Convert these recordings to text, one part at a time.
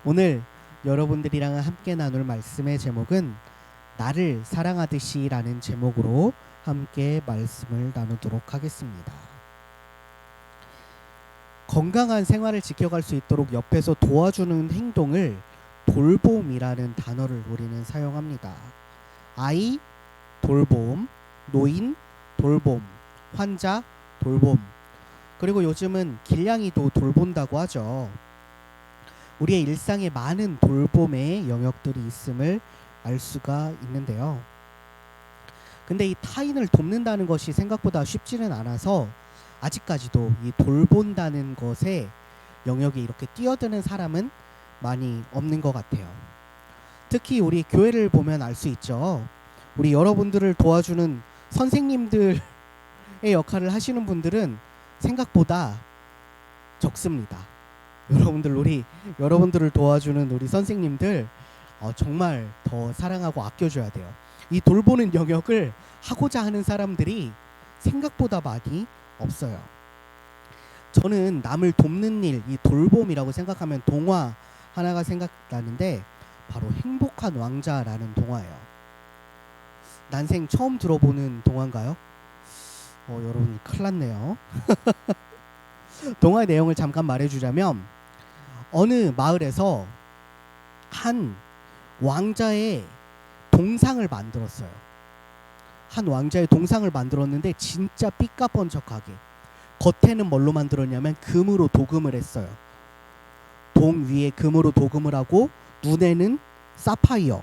오늘 여러분들이랑 함께 나눌 말씀의 제목은 나를 사랑하듯이 라는 제목으로 함께 말씀을 나누도록 하겠습니다. 건강한 생활을 지켜갈 수 있도록 옆에서 도와주는 행동을 돌봄이라는 단어를 우리는 사용합니다. 아이 돌봄, 노인 돌봄, 환자 돌봄, 그리고 요즘은 길냥이도 돌본다고 하죠. 우리의 일상에 많은 돌봄의 영역들이 있음을 알 수가 있는데요. 근데 이 타인을 돕는다는 것이 생각보다 쉽지는 않아서 아직까지도 이 돌본다는 것에 영역에 이렇게 뛰어드는 사람은 많이 없는 것 같아요. 특히 우리 교회를 보면 알 수 있죠. 우리 여러분들을 도와주는 선생님들의 역할을 하시는 분들은 생각보다 적습니다. 여러분들을 도와주는 우리 선생님들 정말 더 사랑하고 아껴줘야 돼요. 이 돌보는 영역을 하고자 하는 사람들이 생각보다 많이 없어요. 저는 남을 돕는 일, 이 돌봄이라고 생각하면 동화 하나가 생각나는데 바로 행복한 왕자라는 동화예요. 난생 처음 들어보는 동화인가요? 여러분 큰일 났네요. 동화의 내용을 잠깐 말해주자면 어느 마을에서 한 왕자의 동상을 만들었어요. 한 왕자의 동상을 만들었는데 진짜 삐까뻔쩍하게, 겉에는 뭘로 만들었냐면 금으로 도금을 했어요. 동 위에 금으로 도금을 하고 눈에는 사파이어,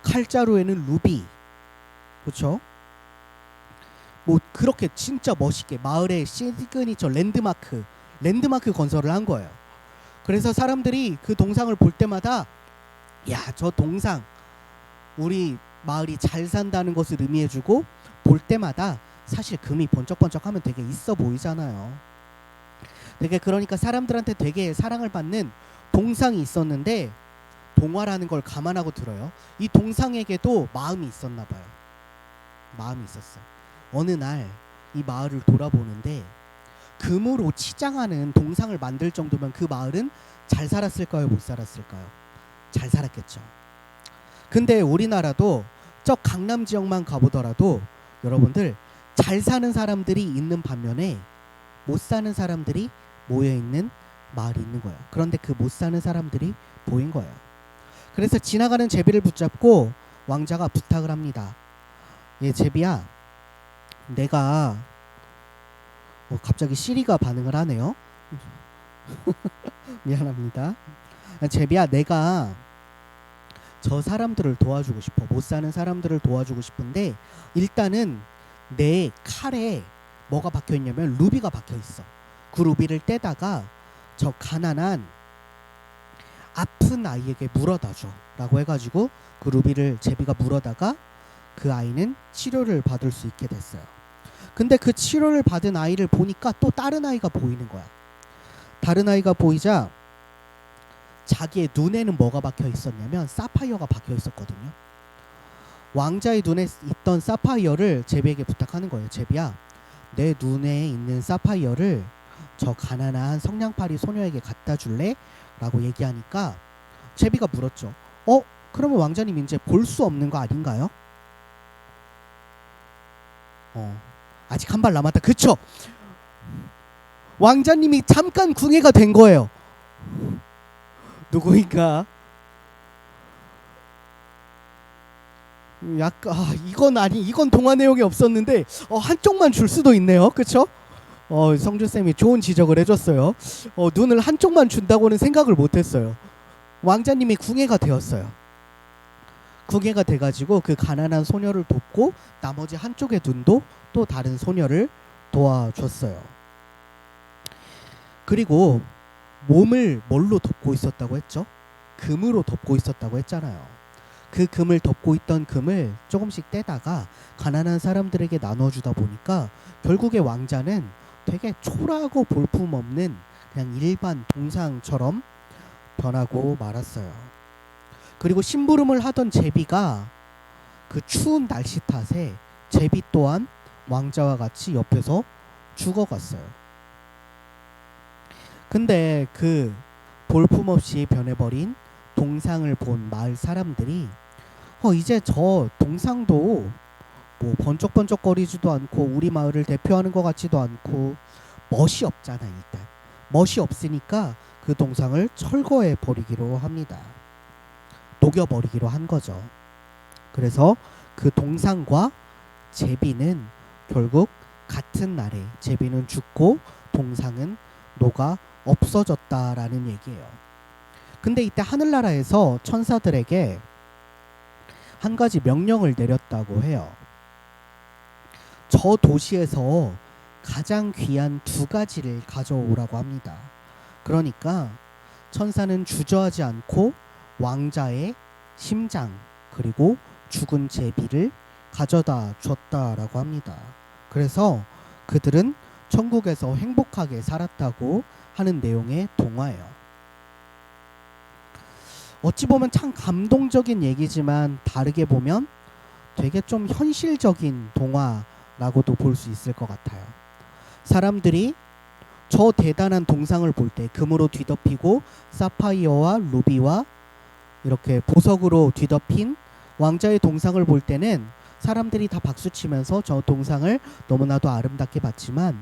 칼자루에는 루비, 그렇죠? 뭐 그렇게 진짜 멋있게 마을의 시그니처 랜드마크 건설을 한 거예요. 그래서 사람들이 그 동상을 볼 때마다 야, 저 동상 우리 마을이 잘 산다는 것을 의미해주고, 볼 때마다 사실 금이 번쩍번쩍하면 되게 있어 보이잖아요. 그러니까 사람들한테 되게 사랑을 받는 동상이 있었는데, 동화라는 걸 감안하고 들어요. 이 동상에게도 마음이 있었나 봐요. 마음이 있었어요. 어느 날 이 마을을 돌아보는데 금으로 치장하는 동상을 만들 정도면 그 마을은 잘 살았을까요? 못 살았을까요? 잘 살았겠죠. 근데 우리나라도 저 강남 지역만 가보더라도 여러분들, 잘 사는 사람들이 있는 반면에 못 사는 사람들이 모여있는 마을이 있는 거예요. 그런데 그 못 사는 사람들이 보인 거예요. 그래서 지나가는 제비를 붙잡고 왕자가 부탁을 합니다. 예, 제비야, 내가 갑자기 시리가 반응을 하네요. 미안합니다. 제비야, 내가 저 사람들을 도와주고 싶어. 못 사는 사람들을 도와주고 싶은데 일단은 내 칼에 뭐가 박혀있냐면 루비가 박혀있어. 그 루비를 떼다가 저 가난한 아픈 아이에게 물어다줘 라고 해가지고 그 루비를 제비가 물어다가 그 아이는 치료를 받을 수 있게 됐어요. 근데 그 치료를 받은 아이를 보니까 또 다른 아이가 보이는 거야. 다른 아이가 보이자 자기의 눈에는 뭐가 박혀 있었냐면 사파이어가 박혀 있었거든요. 왕자의 눈에 있던 사파이어를 제비에게 부탁하는 거예요. 제비야, 내 눈에 있는 사파이어를 저 가난한 성냥팔이 소녀에게 갖다 줄래? 라고 얘기하니까 제비가 물었죠. 그러면 왕자님 이제 볼 수 없는 거 아닌가요? 아직 한 발 남았다. 그쵸? 왕자님이 잠깐 궁예가 된 거예요. 누구인가? 약간 이건 동화 내용이 없었는데 한쪽만 줄 수도 있네요. 그쵸? 성주쌤이 좋은 지적을 해줬어요. 눈을 한쪽만 준다고는 생각을 못했어요. 왕자님이 궁예가 되었어요. 궁예가 돼가지고 그 가난한 소녀를 돕고 나머지 한쪽의 눈도 또 다른 소녀를 도와줬어요. 그리고 몸을 뭘로 덮고 있었다고 했죠? 금으로 덮고 있었다고 했잖아요. 그 금을 덮고 있던 금을 조금씩 떼다가 가난한 사람들에게 나눠주다 보니까 결국에 왕자는 되게 초라하고 볼품없는 그냥 일반 동상처럼 변하고 말았어요. 그리고 심부름을 하던 제비가 그 추운 날씨 탓에 제비 또한 왕자와 같이 옆에서 죽어갔어요. 근데 그 볼품없이 변해버린 동상을 본 마을 사람들이 이제 저 동상도 뭐 번쩍번쩍거리지도 않고 우리 마을을 대표하는 것 같지도 않고 멋이 없잖아. 일단 멋이 없으니까 그 동상을 철거해 버리기로 합니다. 녹여버리기로 한 거죠. 그래서 그 동상과 제비는 결국 같은 날에 제비는 죽고 동상은 녹아 없어졌다라는 얘기예요. 근데 이때 하늘나라에서 천사들에게 한 가지 명령을 내렸다고 해요. 저 도시에서 가장 귀한 2가지를 가져오라고 합니다. 그러니까 천사는 주저하지 않고 왕자의 심장 그리고 죽은 제비를 가져다 줬다라고 합니다. 그래서 그들은 천국에서 행복하게 살았다고 하는 내용의 동화예요. 어찌 보면 참 감동적인 얘기지만 다르게 보면 되게 좀 현실적인 동화라고도 볼 수 있을 것 같아요. 사람들이 저 대단한 동상을 볼 때 금으로 뒤덮이고 사파이어와 루비와 이렇게 보석으로 뒤덮인 왕자의 동상을 볼 때는 사람들이 다 박수치면서 저 동상을 너무나도 아름답게 봤지만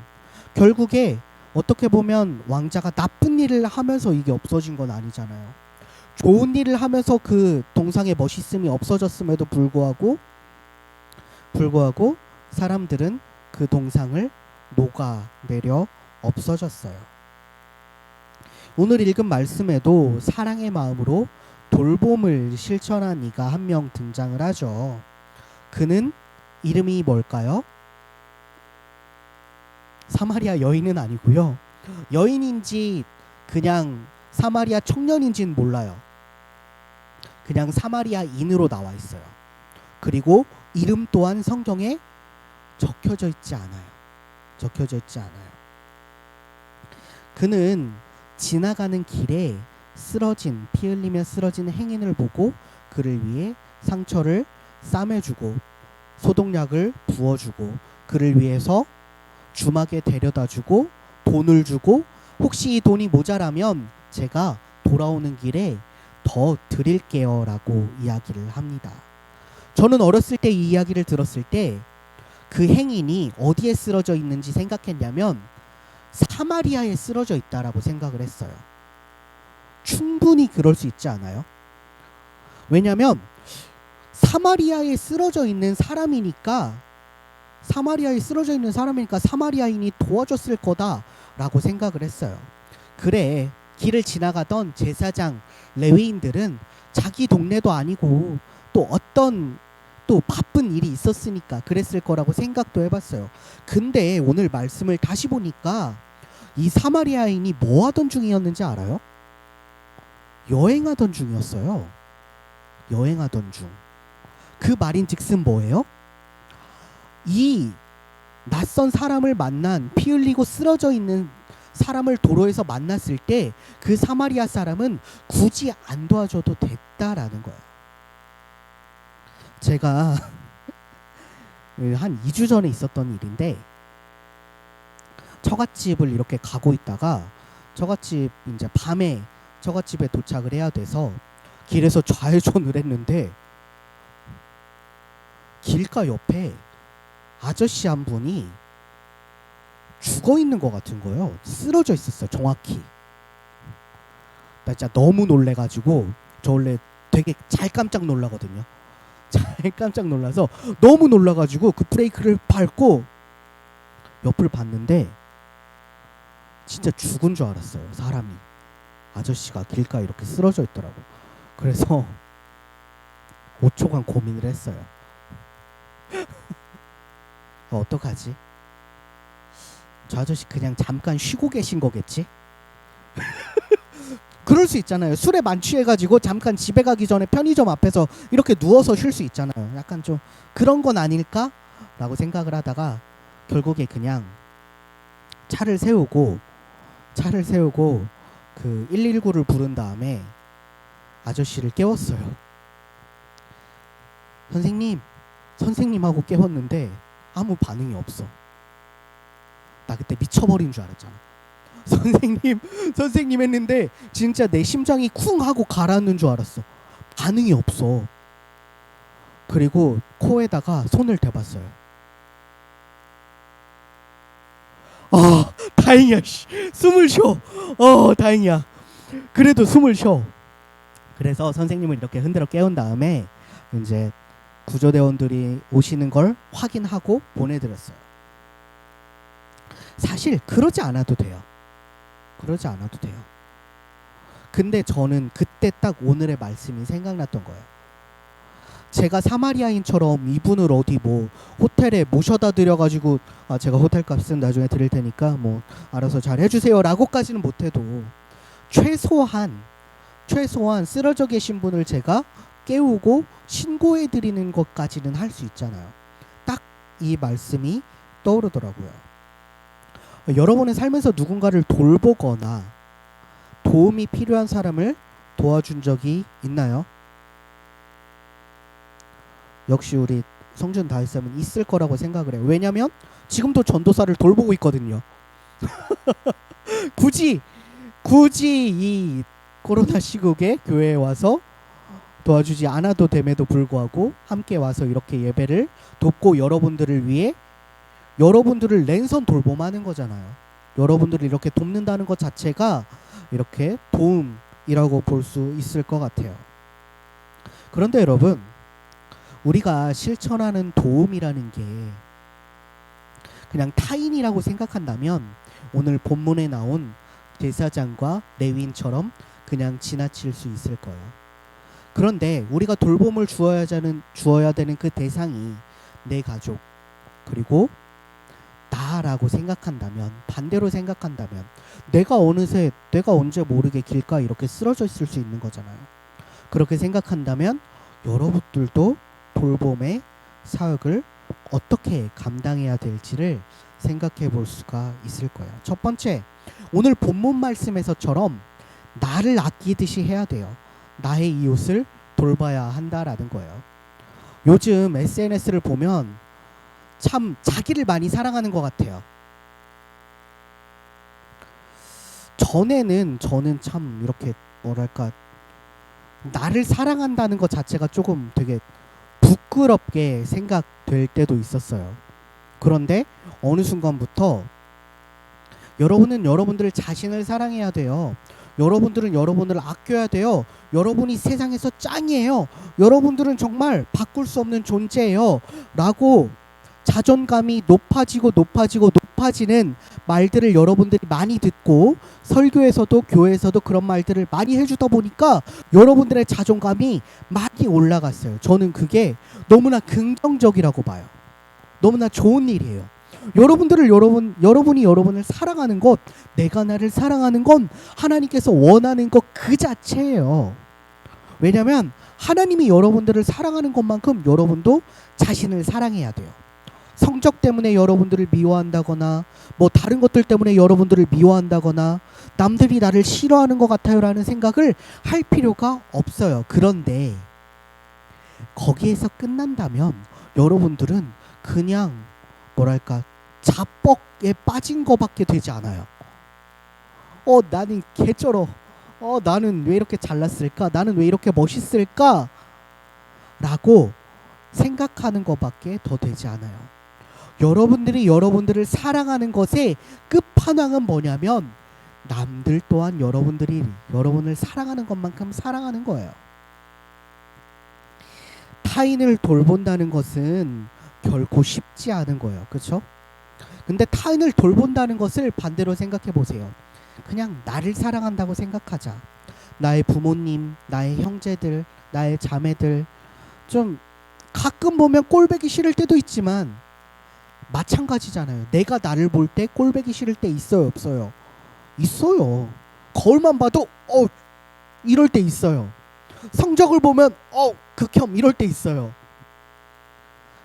결국에 어떻게 보면 왕자가 나쁜 일을 하면서 이게 없어진 건 아니잖아요. 좋은 일을 하면서 그 동상의 멋있음이 없어졌음에도 불구하고 사람들은 그 동상을 녹아내려 없어졌어요. 오늘 읽은 말씀에도 사랑의 마음으로 돌봄을 실천한 이가 한 명 등장을 하죠. 그는 이름이 뭘까요? 사마리아 여인은 아니고요. 여인인지 그냥 사마리아 청년인지는 몰라요. 그냥 사마리아인으로 나와 있어요. 그리고 이름 또한 성경에 적혀져 있지 않아요. 그는 지나가는 길에 피 흘리며 쓰러진 행인을 보고 그를 위해 상처를 싸매주고 소독약을 부어주고 그를 위해서 주막에 데려다주고 돈을 주고 혹시 이 돈이 모자라면 제가 돌아오는 길에 더 드릴게요 라고 이야기를 합니다. 저는 어렸을 때 이 이야기를 들었을 때 그 행인이 어디에 쓰러져 있는지 생각했냐면 사마리아에 쓰러져 있다라고 생각을 했어요. 충분히 그럴 수 있지 않아요? 왜냐하면 사마리아에 쓰러져 있는 사람이니까 사마리아인이 도와줬을 거다라고 생각을 했어요. 그래, 길을 지나가던 제사장 레위인들은 자기 동네도 아니고 또 어떤 또 바쁜 일이 있었으니까 그랬을 거라고 생각도 해봤어요. 근데 오늘 말씀을 다시 보니까 이 사마리아인이 뭐 하던 중이었는지 알아요? 여행하던 중이었어요. 여행하던 중. 그 말인즉슨 뭐예요? 이 낯선 사람을 만난 피 흘리고 쓰러져 있는 사람을 도로에서 만났을 때 그 사마리아 사람은 굳이 안 도와줘도 됐다라는 거예요. 제가 한 2주 전에 있었던 일인데 처갓집을 이렇게 가고 있다가 처갓집 이제 밤에 처갓집에 도착을 해야 돼서 길에서 좌회전을 했는데 길가 옆에 아저씨 한 분이 죽어 있는 것 같은 거예요. 쓰러져 있었어요. 정확히. 나 진짜 너무 놀래가지고 저 원래 되게 잘 깜짝 놀라거든요. 잘 깜짝 놀라서 너무 놀라가지고 그 브레이크를 밟고 옆을 봤는데 진짜 죽은 줄 알았어요. 사람이. 아저씨가 길가에 이렇게 쓰러져 있더라고. 그래서 5초간 고민을 했어요. 어떡하지? 저 아저씨 그냥 잠깐 쉬고 계신 거겠지? 그럴 수 있잖아요. 술에 만취해가지고 잠깐 집에 가기 전에 편의점 앞에서 이렇게 누워서 쉴 수 있잖아요. 약간 좀 그런 건 아닐까? 라고 생각을 하다가 결국에 그냥 차를 세우고 그 119를 부른 다음에 아저씨를 깨웠어요. 선생님 하고 깨웠는데 아무 반응이 없어. 나 그때 미쳐버린 줄 알았잖아. 선생님 했는데 진짜 내 심장이 쿵 하고 가라앉는 줄 알았어. 반응이 없어. 그리고 코에다가 손을 대봤어요. 아, 다행이야. 숨을 쉬어. 다행이야. 그래도 숨을 쉬어. 그래서 선생님을 이렇게 흔들어 깨운 다음에 이제 구조대원들이 오시는 걸 확인하고 보내드렸어요. 사실 그러지 않아도 돼요. 근데 저는 그때 딱 오늘의 말씀이 생각났던 거예요. 제가 사마리아인처럼 이분을 어디 뭐 호텔에 모셔다 드려가지고 제가 호텔 값은 나중에 드릴 테니까 뭐 알아서 잘 해주세요 라고까지는 못해도 최소한 쓰러져 계신 분을 제가 깨우고 신고해 드리는 것까지는 할 수 있잖아요. 딱 이 말씀이 떠오르더라고요. 여러분의 삶에서 누군가를 돌보거나 도움이 필요한 사람을 도와준 적이 있나요? 역시 우리 성준 다윗사람은 있을 거라고 생각을 해요. 왜냐면 지금도 전도사를 돌보고 있거든요. 굳이 이 코로나 시국에 교회에 와서 도와주지 않아도 됨에도 불구하고 함께 와서 이렇게 예배를 돕고 여러분들을 위해 여러분들을 랜선 돌봄하는 거잖아요. 여러분들을 이렇게 돕는다는 것 자체가 이렇게 도움이라고 볼 수 있을 것 같아요. 그런데 여러분, 우리가 실천하는 도움이라는 게 그냥 타인이라고 생각한다면 오늘 본문에 나온 제사장과 레위인처럼 그냥 지나칠 수 있을 거예요. 그런데 우리가 돌봄을 주어야 되는 그 대상이 내 가족 그리고 나라고 생각한다면, 반대로 생각한다면 내가 언제 모르게 길가에 이렇게 쓰러져 있을 수 있는 거잖아요. 그렇게 생각한다면 여러분들도 돌봄의 사역을 어떻게 감당해야 될지를 생각해 볼 수가 있을 거예요. 첫 번째, 오늘 본문 말씀에서처럼 나를 아끼듯이 해야 돼요. 나의 이웃을 돌봐야 한다라는 거예요. 요즘 SNS를 보면 참 자기를 많이 사랑하는 것 같아요. 저는 참 이렇게 뭐랄까 나를 사랑한다는 것 자체가 조금 되게 부끄럽게 생각될 때도 있었어요. 그런데 어느 순간부터 여러분은 여러분들 자신을 사랑해야 돼요. 여러분들은 여러분을 아껴야 돼요. 여러분이 세상에서 짱이에요. 여러분들은 정말 바꿀 수 없는 존재예요. 라고 자존감이 높아지는 말들을 여러분들이 많이 듣고 설교에서도 교회에서도 그런 말들을 많이 해주다 보니까 여러분들의 자존감이 많이 올라갔어요. 저는 그게 너무나 긍정적이라고 봐요. 너무나 좋은 일이에요. 여러분이 여러분을 사랑하는 것, 내가 나를 사랑하는 건 하나님께서 원하는 것 그 자체예요. 왜냐하면 하나님이 여러분들을 사랑하는 것만큼 여러분도 자신을 사랑해야 돼요. 성적 때문에 여러분들을 미워한다거나 뭐 다른 것들 때문에 여러분들을 미워한다거나 남들이 나를 싫어하는 것 같아요 라는 생각을 할 필요가 없어요. 그런데 거기에서 끝난다면 여러분들은 그냥 뭐랄까 자뻑에 빠진 거밖에 되지 않아요. 나는 개쩔어. 나는 왜 이렇게 잘났을까? 나는 왜 이렇게 멋있을까? 라고 생각하는 것밖에 더 되지 않아요. 여러분들이 여러분들을 사랑하는 것의 끝판왕은 뭐냐면 남들 또한 여러분들이 여러분을 사랑하는 것만큼 사랑하는 거예요. 타인을 돌본다는 것은 결코 쉽지 않은 거예요. 그렇죠? 근데 타인을 돌본다는 것을 반대로 생각해 보세요. 그냥 나를 사랑한다고 생각하자. 나의 부모님, 나의 형제들, 나의 자매들 좀 가끔 보면 꼴보기 싫을 때도 있지만 마찬가지잖아요. 내가 나를 볼 때 꼴보기 싫을 때 있어요, 없어요? 있어요. 거울만 봐도 이럴 때 있어요. 성적을 보면 극혐 이럴 때 있어요.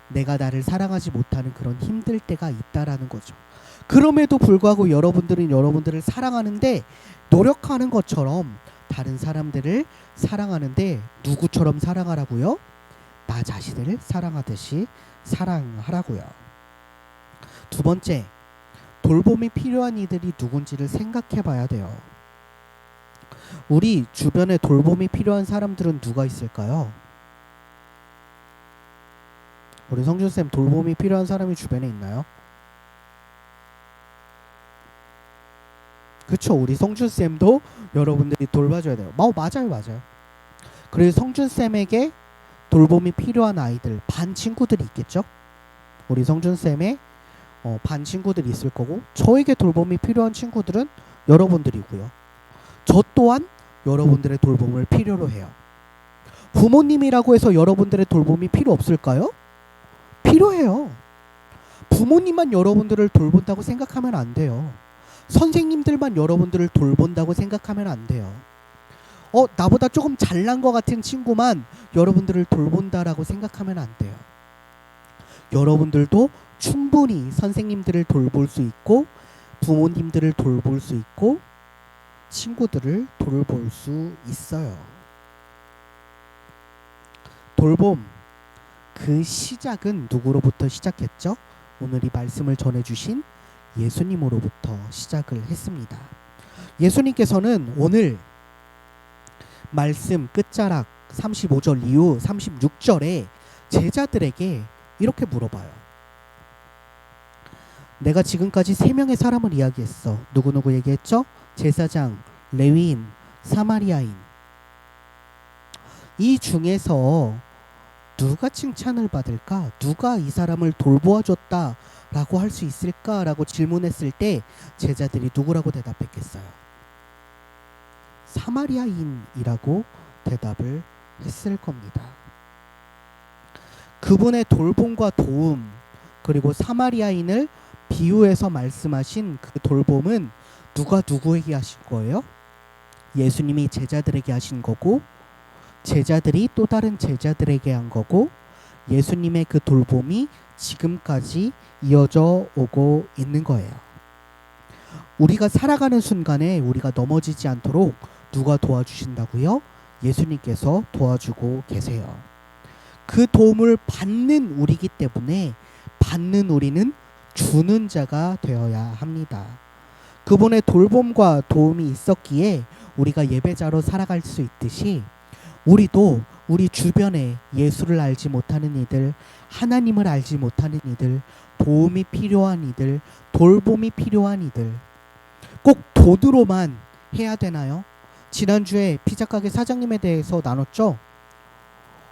내가 나를 사랑하지 못하는 그런 힘들 때가 있다라는 거죠. 그럼에도 불구하고 여러분들은 여러분들을 사랑하는데 노력하는 것처럼 다른 사람들을 사랑하는데 누구처럼 사랑하라고요? 나 자신을 사랑하듯이 사랑하라고요. 두 번째, 돌봄이 필요한 이들이 누군지를 생각해 봐야 돼요. 우리 주변에 돌봄이 필요한 사람들은 누가 있을까요? 우리 성준쌤, 돌봄이 필요한 사람이 주변에 있나요? 그쵸, 우리 성준쌤도 여러분들이 돌봐줘야 돼요. 맞아요. 그리고 성준쌤에게 돌봄이 필요한 아이들, 반 친구들이 있겠죠? 우리 성준쌤의 반 친구들이 있을 거고, 저에게 돌봄이 필요한 친구들은 여러분들이고요. 저 또한 여러분들의 돌봄을 필요로 해요. 부모님이라고 해서 여러분들의 돌봄이 필요 없을까요? 필요해요. 부모님만 여러분들을 돌본다고 생각하면 안 돼요. 선생님들만 여러분들을 돌본다고 생각하면 안 돼요. 나보다 조금 잘난 것 같은 친구만 여러분들을 돌본다라고 생각하면 안 돼요. 여러분들도 충분히 선생님들을 돌볼 수 있고, 부모님들을 돌볼 수 있고, 친구들을 돌볼 수 있어요. 돌봄, 그 시작은 누구로부터 시작했죠? 오늘 이 말씀을 전해주신 예수님으로부터 시작을 했습니다. 예수님께서는 오늘 말씀 끝자락 35절 이후 36절에 제자들에게 이렇게 물어봐요. 내가 지금까지 3명의 사람을 이야기했어. 누구누구 얘기했죠? 제사장, 레위인, 사마리아인. 이 중에서 누가 칭찬을 받을까? 누가 이 사람을 돌보아줬다 라고 할 수 있을까? 라고 질문했을 때 제자들이 누구라고 대답했겠어요? 사마리아인이라고 대답을 했을 겁니다. 그분의 돌봄과 도움, 그리고 사마리아인을 비유해서 말씀하신 그 돌봄은 누가 누구에게 하신 거예요? 예수님이 제자들에게 하신 거고, 제자들이 또 다른 제자들에게 한 거고, 예수님의 그 돌봄이 지금까지 이어져 오고 있는 거예요. 우리가 살아가는 순간에 우리가 넘어지지 않도록 누가 도와주신다고요? 예수님께서 도와주고 계세요. 그 도움을 받는 우리이기 때문에 받는 우리는 주는 자가 되어야 합니다. 그분의 돌봄과 도움이 있었기에 우리가 예배자로 살아갈 수 있듯이, 우리도 우리 주변에 예수를 알지 못하는 이들, 하나님을 알지 못하는 이들, 도움이 필요한 이들, 돌봄이 필요한 이들, 꼭 돈으로만 해야 되나요? 지난주에 피자가게 사장님에 대해서 나눴죠?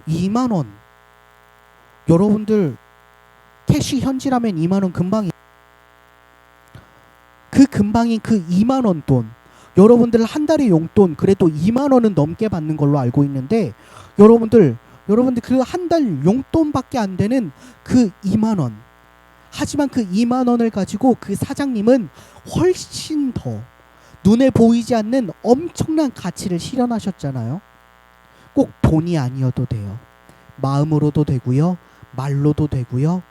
2만 원. 여러분들 캐시 현지라면 2만 원 금방이, 그 금방인 그 2만 원 돈, 여러분들 한 달의 용돈 그래도 2만 원은 넘게 받는 걸로 알고 있는데, 여러분들 그 한 달 용돈밖에 안 되는 그 2만 원. 하지만 그 2만 원을 가지고 그 사장님은 훨씬 더 눈에 보이지 않는 엄청난 가치를 실현하셨잖아요. 꼭 돈이 아니어도 돼요. 마음으로도 되고요, 말로도 되고요,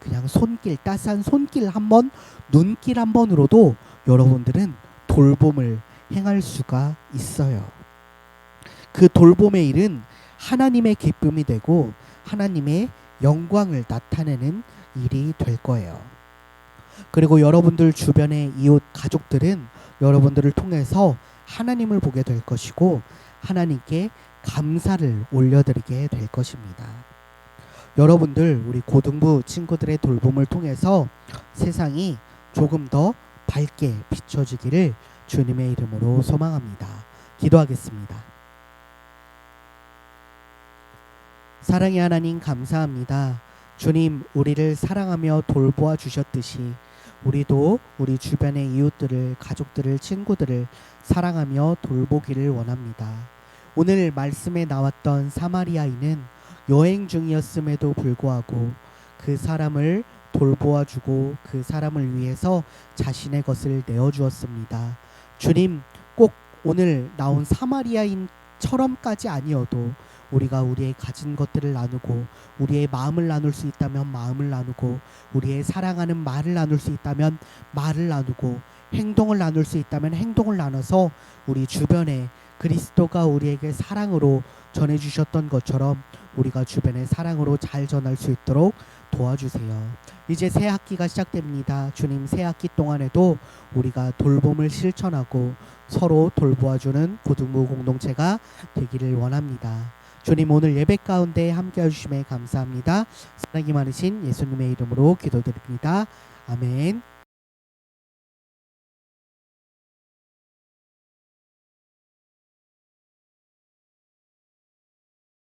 그냥 손길, 따스한 손길 한 번, 눈길 한 번으로도 여러분들은 돌봄을 행할 수가 있어요. 그 돌봄의 일은 하나님의 기쁨이 되고 하나님의 영광을 나타내는 일이 될 거예요. 그리고 여러분들 주변의 이웃 가족들은 여러분들을 통해서 하나님을 보게 될 것이고, 하나님께 감사를 올려드리게 될 것입니다. 여러분들, 우리 고등부 친구들의 돌봄을 통해서 세상이 조금 더 밝게 비춰지기를 주님의 이름으로 소망합니다. 기도하겠습니다. 사랑의 하나님, 감사합니다. 주님, 우리를 사랑하며 돌보아 주셨듯이 우리도 우리 주변의 이웃들을, 가족들을, 친구들을 사랑하며 돌보기를 원합니다. 오늘 말씀에 나왔던 사마리아인은 여행 중이었음에도 불구하고 그 사람을 돌보아주고 그 사람을 위해서 자신의 것을 내어주었습니다. 주님, 꼭 오늘 나온 사마리아인처럼까지 아니어도 우리가 우리의 가진 것들을 나누고, 우리의 마음을 나눌 수 있다면 마음을 나누고, 우리의 사랑하는 말을 나눌 수 있다면 말을 나누고, 행동을 나눌 수 있다면 행동을 나눠서 우리 주변에 그리스도가 우리에게 사랑으로 전해주셨던 것처럼 우리가 주변에 사랑으로 잘 전할 수 있도록 도와주세요. 이제 새 학기가 시작됩니다. 주님, 새 학기 동안에도 우리가 돌봄을 실천하고 서로 돌보아주는 고등부 공동체가 되기를 원합니다. 주님, 오늘 예배 가운데 함께 해주심에 감사합니다. 사랑이 많으신 예수님의 이름으로 기도드립니다. 아멘.